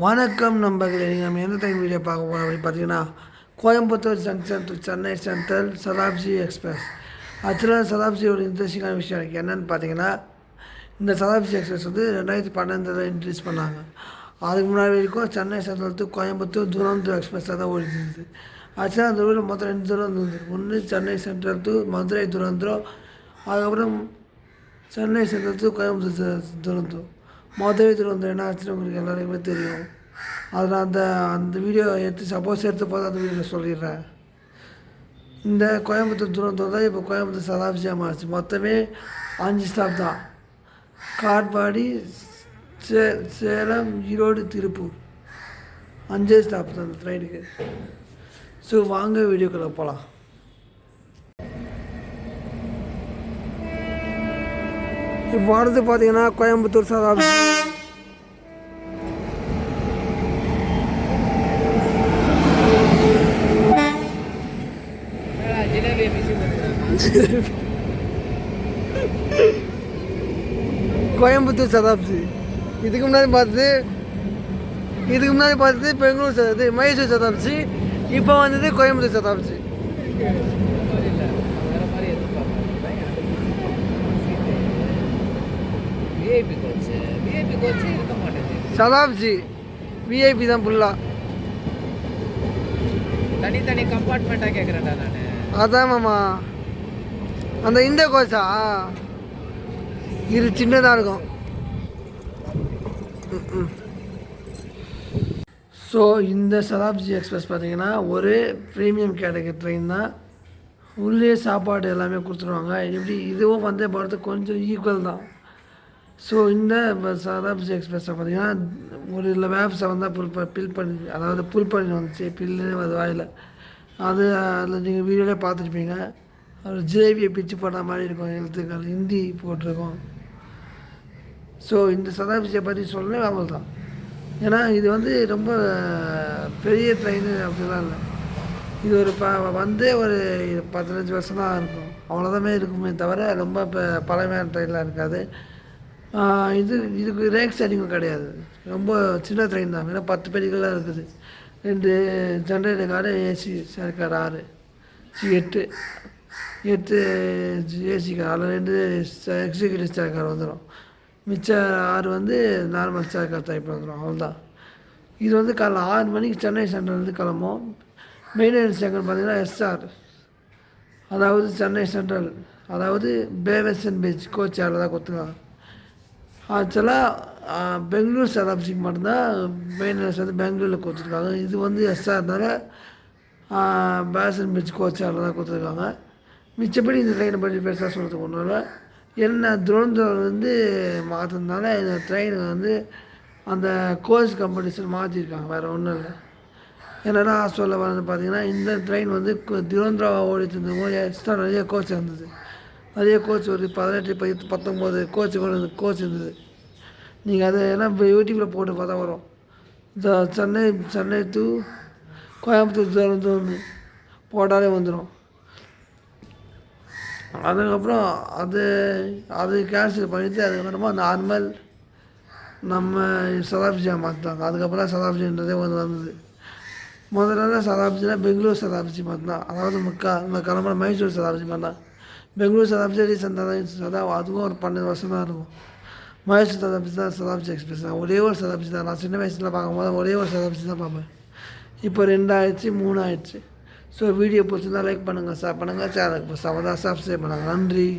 வணக்கம் நண்பர்களே, நம்ம எந்த டைம் வீடியோ பார்க்க போகிறோம் அப்படின்னு பார்த்தீங்கன்னா, Coimbatore junction to Chennai central Shatabdi express. ஆக்சுவலாக சதாப்தியோட இன்ட்ரெஸ்டிங்கான விஷயம் எனக்கு என்னென்னு பார்த்தீங்கன்னா, இந்த சதாப்தி எக்ஸ்பிரஸ் வந்து 2012 இன்ட்ரடியூஸ் பண்ணாங்க. அதுக்கு முன்னாடி வரைக்கும் சென்னை சென்ட்ரல் டு கோயம்புத்தூர் துரந்தோ எக்ஸ்பிரஸாக தான் ஓடிட்டு. ஆக்சுவலாக அந்த ஊரில் மொத்தம் 2 துரந்தோ இருந்தது. ஒன்று சென்னை சென்ட்ரல் டு மதுரை துரந்தோ, அதுக்கப்புறம் சென்னை சென்ட்ரல் டு கோயம்புத்தூர் துரந்தோ. மதுரை துரந்தோ என்ன ஆச்சுன்னு உங்களுக்கு எல்லாருக்குமே தெரியும். அதில் அந்த வீடியோ எடுத்து போது அந்த வீடியோவில் சொல்லிடுறேன். இந்த கோயம்புத்தூர் துரந்தோ தான் இப்போ கோயம்புத்தூர் சதாப்தியாக மாறிச்சு. மொத்தமே 5 ஸ்டாப் தான். காட்பாடி, சேலம், ஈரோடு, திருப்பூர் 5 ஸ்டாப் தான் அந்த ட்ரெயினுக்கு. ஸோ வாங்க வீடியோக்குள்ளே போகலாம். இப்போ அடுத்து பார்த்தீங்கன்னா கோயம்புத்தூர் சதாப்தி. கோயம்புத்தூர் சதாப்தி இதுக்கு முன்னாடி பார்த்தது பெங்களூர் சதாப்தி, மைசூர் சதாப்தி. இப்போ வந்தது கோயம்புத்தூர் சதாப்தி. சதாப்தி விஐபி தான் ஃபுல்லா. தனித்தனி கம்பார்ட்மெண்ட்டாக கேட்குறேன்டா நான். அதான் மாமா, அந்த இந்த கோச்சா இது சின்னதாக இருக்கும். ஸோ இந்த சதாப்தி எக்ஸ்பிரஸ் பார்த்தீங்கன்னா ஒரு ப்ரீமியம் கேட்டகரி ட்ரெயின் தான். உள்ளே சாப்பாடு எல்லாமே கொடுத்துருவாங்க. எப்படி இதுவும் வந்தே போகிறது கொஞ்சம் ஈக்குவல் தான். ஸோ இந்த சதாப்தி எக்ஸ்பிரஸை பார்த்தீங்கன்னா ஒரு இதில் வேப்ஸை வந்து புல் பண்ணி வந்துச்சு. பில்லு அது வாயில் அது அதில் நீங்கள் வீடியோவிலே பார்த்துருப்பீங்க. அது ஜிலேபியை பிச்சு போடுற மாதிரி இருக்கும், எழுத்துக்கள் ஹிந்தி போட்டிருக்கோம். ஸோ இந்த சதாப்தியை பற்றி சொல்லவே அவள் தான். ஏன்னா இது வந்து ரொம்ப பெரிய ட்ரெயின் அப்படிலாம் இல்லை. இது ஒரு வந்தே ஒரு 15 வருஷம் தான் இருக்கும், அவ்வளோதாமே இருக்குமே தவிர ரொம்ப பழமையான ட்ரெயின்லாம் இருக்காது. இதுக்கு ரேக் ஸ்டாண்டிங்கும் கிடையாது. ரொம்ப சின்ன ட்ரெயின் தான். ஏன்னா 10 பெட்டிகள்லாம் இருக்குது. 2 generator car, AC chair car 6, 8 AC car, அதில் 2 எக்ஸிக்யூட்டிவ் சேர்க்கார் வந்துடும். மிச்ச 6 வந்து நார்மல் சேர்க்கார் டைப் வந்துடும். அவ்வளோதான். இது வந்து காலைல 6 மணிக்கு சென்னை சென்ட்ரல்லேருந்து கிளம்பும். மெயின்டெனன்ஸ் எங்கே பார்த்தீங்கன்னா எஸ்ஆர், அதாவது சென்னை சென்ட்ரல், அதாவது பேவசன் பீச் கோச் யாரில் தான் கொடுத்துருக்காங்க. ஆக்சுவலாக பெங்களூர் சதாப்திக்கு மட்டும்தான் மெயின்டெனன்ஸ் வந்து பெங்களூரில் கொடுத்துருக்காங்க. இது வந்து எஸ்ஆர்னால பேசன் பீச் கோச்சாரில் தான் கொடுத்துருக்காங்க. மிச்சப்படி இந்த ட்ரெயினை பற்றி பெருசாக சொல்கிறதுக்கு ஒன்றும் இல்லை. என்ன துரந்தோர் வந்து மாற்றினால இந்த ட்ரெயினை வந்து அந்த கோச் கம்பெனிஸில் மாற்றிருக்காங்க, வேறு ஒன்றும் இல்லை. என்னென்னா சொல்ல வந்து பார்த்தீங்கன்னா, இந்த ட்ரெயின் வந்து துரந்தோவா ஓடிட்டு இருந்தவங்க எக்ஸ்ட்ரா நிறைய கோச் இருந்தது. நிறைய கோச் ஒரு 18, 19 கோச் இருந்தது. நீங்கள் அதை எல்லாம் இப்போ யூடியூப்பில் போட்டு பார்த்தா வரும். இந்த சென்னை டு கோயம்புத்தூர் துரந்தோன்னு போட்டாலே வந்துடும். அதுக்கப்புறம் அது கேன்சல் பண்ணிவிட்டு அதுக்கப்புறமா நார்மல் நம்ம சதாப்தியாக மாற்றிட்டாங்க. அதுக்கப்புறம் சதாப்தின்றதே வந்தது. முதல்ல சதாப்தினா பெங்களூர் சதாப்தி மாற்றினா, அதாவது இந்த கிளம்புற மைசூர் சதாப்தி மாற்றினா. பெங்களூர் சதாப்தி ரீசெண்டாக தான், அதுவும் ஒரு 12 வருஷம் தான் இருக்கும். மைசூர் சதாப்தி தான் சதாப்தி எக்ஸ்பிரஸ் தான். ஒரே ஒரு சதாப்தி தான். நான் சின்ன வயசில் பார்க்கும்போது ஒரே ஒரு சதாப்தி தான் பார்ப்பேன். இப்போ 2 ஆயிடுச்சு, 3 ஆயிடுச்சு. ஸோ வீடியோ பிடிச்சிருந்தா லைக் பண்ணுங்கள், ஷேர் பண்ணுங்கள், சேனலுக்கு சப்ஸ்கிரைப் பண்ணுங்கள். நன்றி.